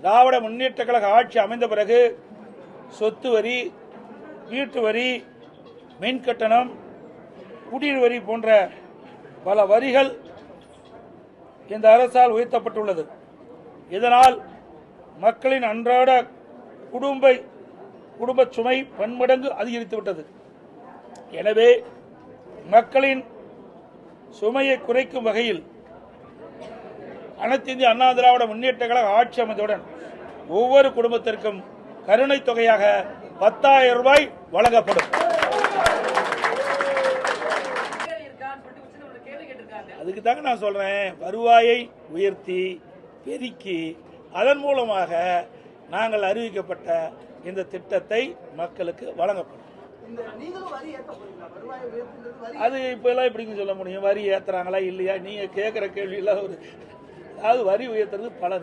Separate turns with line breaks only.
திராவிட முன்னேற்ற கழக ஆட்சி அமைந்த பிறகு சொத்து வரி, வீட்டு வரி, மின் கட்டணம், குடிநீர் வரி போன்ற பல வரிகள் இந்த அரசால் உயர்த்தப்பட்டுள்ளது. இதனால் மக்களின் அன்றாட குடும்ப சுமை பன்மடங்கு அதிகரித்துவிட்டது. எனவே மக்களின் சுமையை குறைக்கும் வகையில் அனைத்து இந்திய அண்ணா திராவிட முன்னேற்ற கழக ஆட்சி அமைந்தவுடன் ஒவ்வொரு குடும்பத்திற்கும் கருணை தொகையாக 10,000 ரூபாய் வழங்கப்படும். அதுக்கு தாங்க நான் சொல்றேன், வருவாயை உயர்த்தி பெருக்கி அதன் மூலமாக நாங்கள் அறிவிக்கப்பட்ட இந்த திட்டத்தை மக்களுக்கு வழங்கப்படும். அது இப்ப எல்லாம் எப்படின்னு சொல்ல முடியும்? வரி ஏத்துறாங்களா இல்லையா? நீங்க கேட்கிற கேள்வியில அதாவது வரி உயர்த்துறது பல